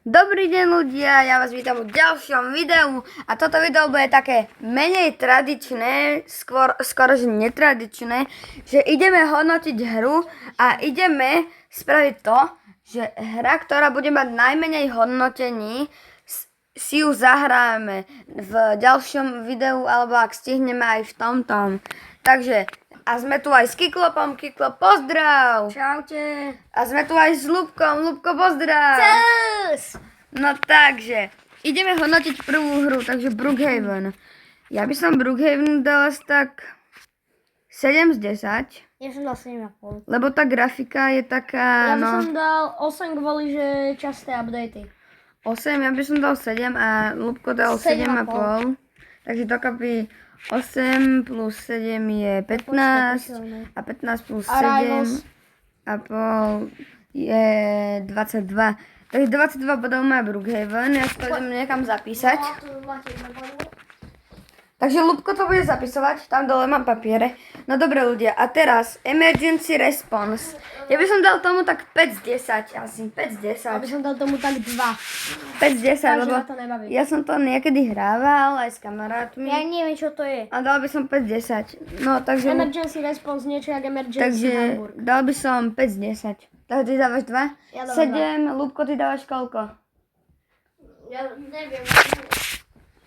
Dobrý deň ľudia, ja vás vítam v ďalšom videu a toto video bude také menej tradičné, skoro že netradičné, že ideme hodnotiť hru a ideme spraviť to, že hra, ktorá bude mať najmenej hodnotení, si ju zahráme v ďalšom videu alebo ak stihneme aj v tomto. Takže a sme tu aj s Kiklopom. Kiklop, pozdrav! Čaute. A sme tu aj s Ľubkom. Ľubko, pozdrav! Čus. No takže, ideme hodnotiť prvú hru, takže Brookhaven. Ja by som Brookhaven dal asi tak 7 z 10. Ja som dal 7,5. Lebo tá grafika je taká, Ja by som dal 8 kvôli, že časté updaty. 8, ja by som dal 7 a Ľubko dal 7,5. Takže dokopy 8 plus 7 je 15 a 15 plus 7 a pol je 22. Takže 22 bodov má Brookhaven, ja si to idem niekam zapísať. Takže Ľubko to bude zapisovať, tam dole mám papiere. No dobre ľudia, a teraz Emergency Response. Ja by som dal tomu tak 5 z 10, asi 5 z 10. Aby som dal tomu tak 2. 5 z 10, Takže lebo ma to nebaví. ja som to niekedy hrával aj s kamarátmi. Ja neviem, čo to je. A dal by som 5 z 10. No takže... Emergency response, niečo jak emergency Takže Hamburg. dal by som 5 z 10. Takže ty dávaš 2? Ja dávam 7, Ľubko, ty dávaš koľko? Ja neviem.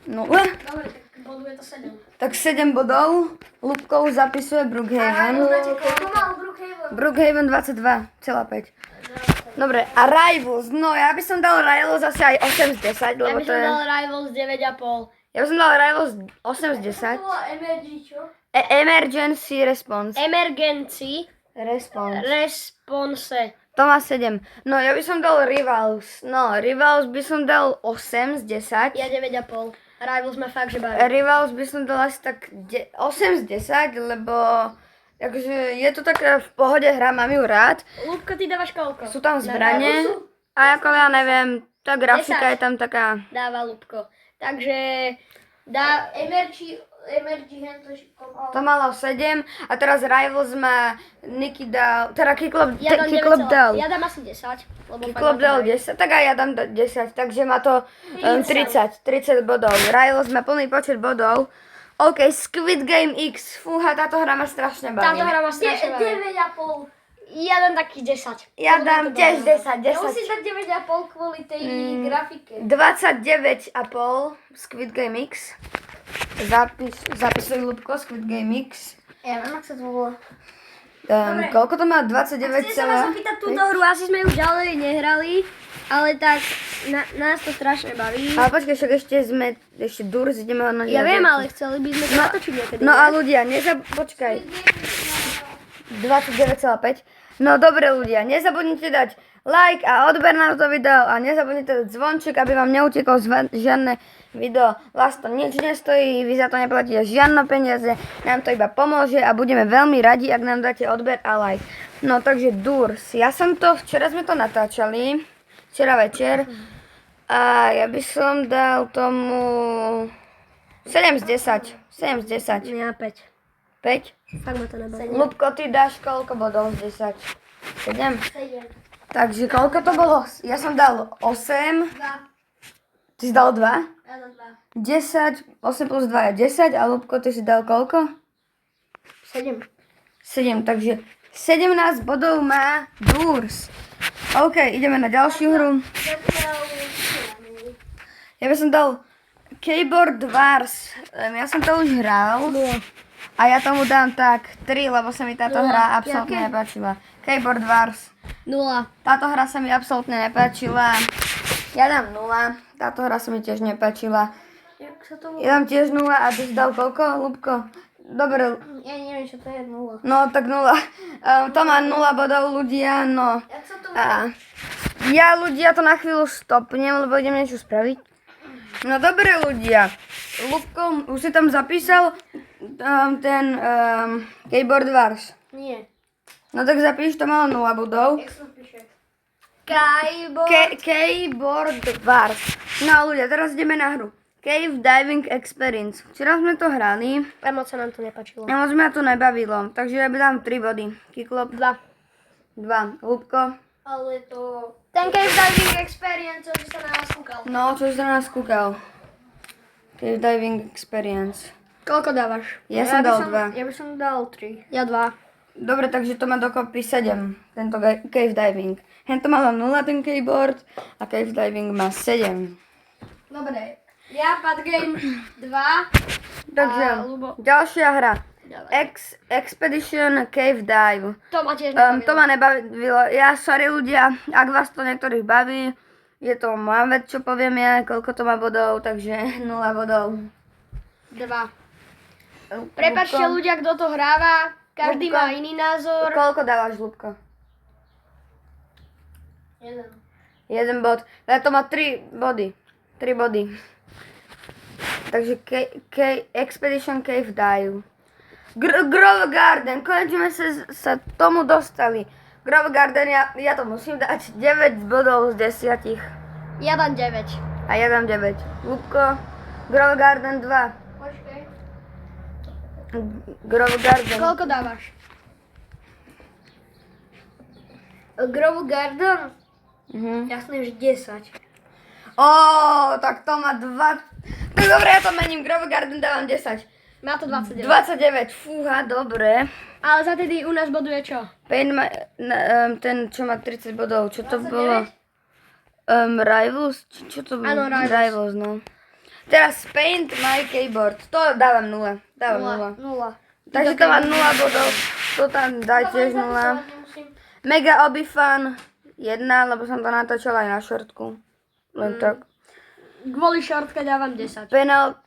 0. Dobre, tak boduje to 7. Tak 7 bodov. Ľubko už zapisuje Brookhaven. Koľko mal Brookhaven? Brookhaven 22,5. Dobre, a Rivals. No ja by som dal Rivals asi aj 8 z 10, Ja lebo by to som je... dal Rivals 9,5. Ja by som dal Rivals 8 z 10. Emergency Response. Emergency Response. response. To má 7. No ja by som dal Rivals. No, Rivals by som dal 8 z 10. Ja 9,5. Rivals ma fakt, že baví. Rivals by som dal asi tak 8 z 10, lebo akože je to taká v pohode hra, mám ju rád. Ľubko, ty dávaš koľko? Sú tam zbranie a ako ja neviem, tá grafika 10. je tam taká... Dáva Ľubko. Takže dá Emergency To malo 7 a teraz Rivals má Niky dal, teda Kiklop ja dám dal. 9,5. Ja dám asi 10. Lebo Kiklop dal 10, tak aj ja dám 10, takže má to 30 bodov. Rivals má plný počet bodov. OK, Squid Game X, fúha, táto hra ma strašne baví. Táto hra ma strašne baví. 9,5. Ja dám taký 10. Ja dám tiež 10. Ja musím dať 9,5 kvôli tej grafike. 29,5 Squid Game X. Zapisuj Ľubko, Squid Game X. Ja neviem, ak sa to volá. Koľko to má? 29, Chcem sa vás opýtať túto hru, asi sme ju ďalej nehrali, ale tak nás to strašne baví. Ale počkaj, však ešte Durs ideme hodnotiť. Ja viem, ale chceli by sme to natočiť niekedy. No a ľudia, počkaj. 29,5. No dobre ľudia, nezabudnite dať like a odber na to video a nezabudnite dať zvonček, aby vám neuteklo žiadne video. Vás to nič nestojí, vy za to neplatíte žiadne peniaze, nám to iba pomôže a budeme veľmi radi, ak nám dáte odber a like. No takže Durs, včera sme to natáčali, včera večer a ja by som dal tomu 7 z 10. 7 z 10. Ja 5. 5? Fakt ma to nebaví. Ľubko, ty dáš koľko bodov z 10? 7? 7. Takže koľko to bolo? Ja som dal 8. 2. Ty si dal 2? Ja dám 2. 10, 8 plus 2 je 10 a Ľubko, ty si dal koľko? 7. 7, takže 17 bodov má Durs. OK, ideme na ďalšiu hru. Ja by som dal Keyboard Wars. Ja som to už hral. A ja tomu dám tak 3, lebo sa mi táto hra absolútne nepáčila. Keyboard Wars. 0. Táto hra sa mi absolútne nepáčila. Ja dám 0. Táto hra sa mi tiež nepáčila. Jak sa to volá? Ja dám tiež 0 a ty si dal koľko, Ľubko? Dobre, Ja neviem, čo to je 0. no tak 0. To má 0 bodov ľudia, no. Jak sa to A ja ľudia to na chvíľu stopnem, lebo idem niečo spraviť. No dobre ľudia. Ľubko, už si tam zapísal ten Keyboard Wars. Nie. No tak zapíš, to malo 0 bodov. Jak sa to píše? Keyboard. Keyboard Wars. No ľudia, teraz ideme na hru. Cave Diving Experience. Včera sme to hrali. A moc sa nám to nepáčilo. A moc ma to nebavilo. Takže ja by dám 3 body. Kiklop 2. 2. Ľubko. Ale to... Ten Cave Diving Experience, čo sa nám kúkal. No, čo si na nás kúkal? Cave Diving Experience. Koľko dávaš? Ja som dal 2. Ja by som dal 3. Ja 2. Dobre, takže to má dokopy 7, tento Cave Diving. Hento má 0 ten keyboard a Cave Diving má 7. Dobre. Ja Pad Game 2. Takže, A Lubo- ďalšia hra. Ďalej. Expedition Cave Dive. To ma tiež To ma nebavilo. Ja, sorry ľudia, ak vás to niektorých baví, je to moja vec, čo poviem ja, koľko to má bodov, takže 0 bodov. 2. Prepáčte ľudia, kto to hráva. Každý Ľubko. má iný názor. Koľko dávaš, Ľubko? 1. 1 bod. Ja to má 3 body. 3 body. Takže Expedition Cave Dive. Grove Garden, konečne sa tomu dostali. Grove Garden, ja to musím dať 9 bodov z 10. Ja dám 9. A ja dám 9. Ľubko, Grove Garden 2. Počkej. Grove Garden. Koľko dávaš? Grove Garden? Jasné, že 10. Tak to má 2. Tak dobre, ja to mením. Grove Garden dávam 10. Má to 29. 29, fúha, dobre. Ale za tedy u nás boduje čo? Pain ma, ten, čo má 30 bodov, čo to bolo? Rivals? Čo to bolo? Áno, Rivals. Rivals, no. Teraz Paint My Keyboard, to dávam 0. Dávam 0. 0. Takže to má 0 bodov, to tam daj tiež 0. Mega Obifan 1, lebo som to natočila aj na shortku. Len tak. Kvôli šortke dávam 10. Penal...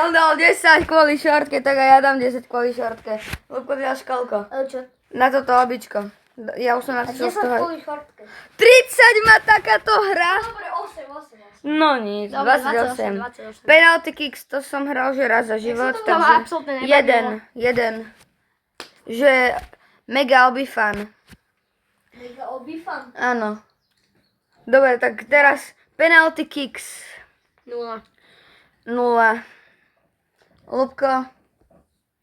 on dal 10 kvôli šortke, tak aj ja dám 10 kvôli šortke. Lúbko, ty dáš koľko? Čo? Na toto običko. Ja už som natočil z toho. šortke. 30 má takáto hra? Dobre, 8. No nic, Dobre, 28. Penalty kicks, to som hral že raz za život, to ma absolútne nebavilo. jeden. Že mega obifan. Mega obifan. Áno. Dobre, tak teraz penalty kicks. 0. 0. Lúbko.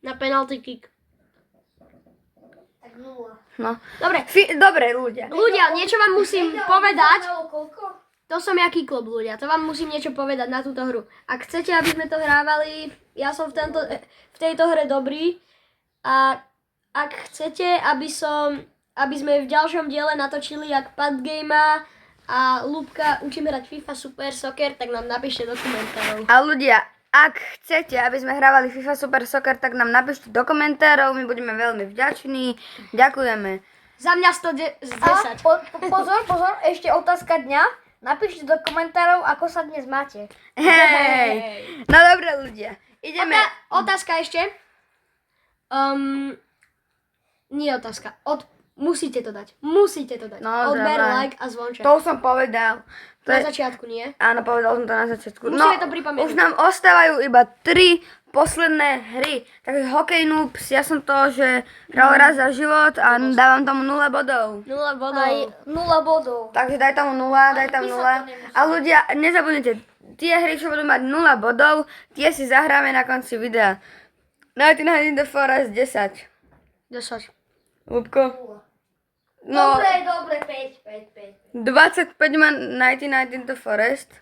Na penalty kick. Tak 0. No. Dobre. Dobre, ľudia. Ľudia, niečo vám musím povedať. To som jaký klub, ľudia. To vám musím niečo povedať na túto hru. Ak chcete, aby sme to hrávali, ja som v tejto hre dobrý. A ak chcete, aby sme v ďalšom diele natočili jak Pad Gamea a Ľubka učím hrať FIFA Super Soccer, tak nám napíšte do komentárov. A ľudia, ak chcete, aby sme hrávali FIFA Super Soccer, tak nám napíšte do komentárov, my budeme veľmi vďační. Ďakujeme. Za mňa 100 z 10. Pozor, ešte otázka dňa. Napíšte do komentárov, ako sa dnes máte. Hej. No dobre ľudia, ideme. Otázka ešte. Nie otázka. Musíte to dať. Musíte to dať. No, Odber, dobre. like a zvonček. To už som povedal. To Na je... začiatku, nie? Áno, povedal som to na začiatku. Musíme to pripomenúť. Už nám ostávajú iba 3 posledné hry. Takže Hokej Noobs, ja som to, že hral raz za život a dávam tomu 0 bodov. 0 bodov. Aj 0 bodov. Takže daj tam 0, daj tam 0. A ľudia, nezabudnite, tie hry, čo budú mať 0 bodov, tie si zahráme na konci videa. Night in the Forest 10. 10. Ľubko? No, Dobre, 5. 25 má Night in the Forest.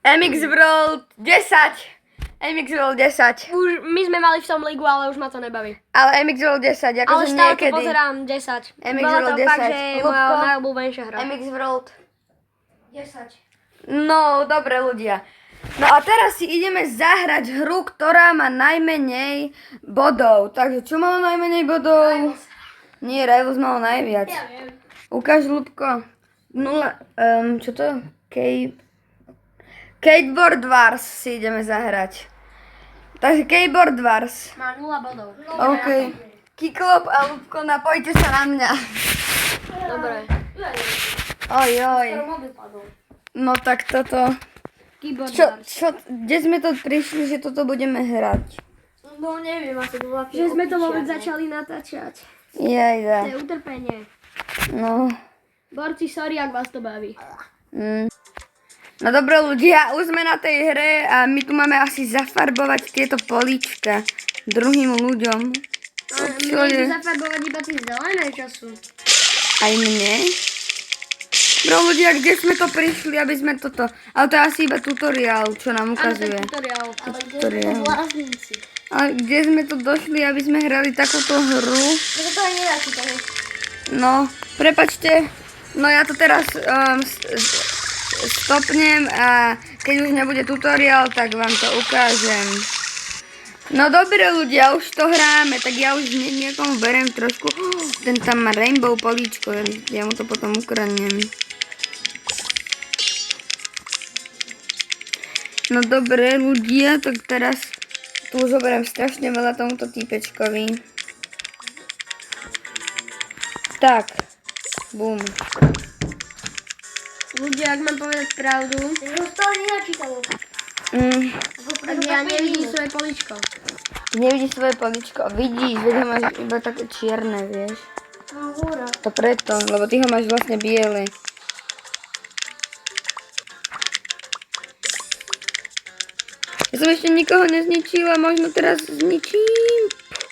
MX World 10. MX World 10. Už my sme mali v tom ligu, ale už ma to nebaví. Ale MX World 10, Ale akože stále to niekedy. pozerám 10. MX Bola World to fakt, 10. že je Ľubko? moja najobľúbenejšia hra. MX World. 10. No, dobre ľudia. No a teraz si ideme zahrať hru, ktorá má najmenej bodov. Takže čo malo najmenej bodov? Nie, Rivals malo najviac. Ja viem. Ukáž, Ľubko. 0, čo to? Skateboard Wars si ideme zahrať. Takže Skateboard Wars. Má 0 bodov. OK. Kiklop a Ľubko, napojte sa na mňa. Dobre. Oj. No tak toto. Keyboard Kde sme to prišli, že toto budeme hrať? No neviem, asi to bola Že sme to vôbec začali natáčať. To Jajda. je utrpenie. No. Borci, sorry, ak vás to baví. No dobré ľudia, už sme na tej hre a my tu máme asi zafarbovať tieto políčka druhým ľuďom. Čo Mne je? zafarbovať iba tie zelené, čo sú. Aj mne? Bro, ľudia, kde sme to prišli, aby sme toto... Ale to je asi iba tutoriál, čo nám Áno, ten ukazuje. tutoriál. Ale kde Tutoriál. sú bláznici? Ale kde sme to došli, aby sme hrali takúto hru? Mne to ani nedá čítať. No, prepačte. No ja to teraz stopnem a keď už nebude tutoriál, tak vám to ukážem. No dobre ľudia, už to hráme, tak ja už niekomu berem trošku. Ten tam má rainbow políčko, ja mu to potom ukradnem. No dobre ľudia, tak teraz tu už zoberiem strašne veľa tomuto týpečkovi. Tak, bum. Ľudia, ak mám povedať pravdu, Mne to stále nedá čítať. tak ja nevidím svoje poličko. Nevidíš svoje poličko, vidíš, veď ho máš iba také čierne, vieš. No húra. To preto, lebo ty ho máš vlastne biele. Ja som ešte nikoho nezničila, možno teraz zničím.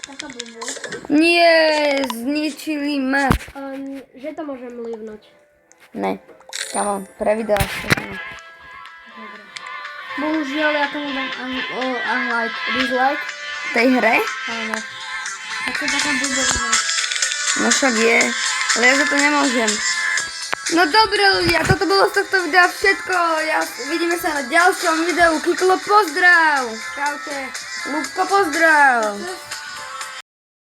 Taká blbosť. Nie, zničili ma. Že to môžem livnúť. Ne, come on, pre video. Bohužiaľ, ja tomu dám unlike, dislike. V tej hre? Áno. Tak to je taká blbosť. No však je, ale ja za to nemôžem. No dobre ľudia, toto bolo z tohto videa všetko. Vidíme sa na ďalšom videu. Kiklo pozdrav. Čaute. Lúbko pozdrav.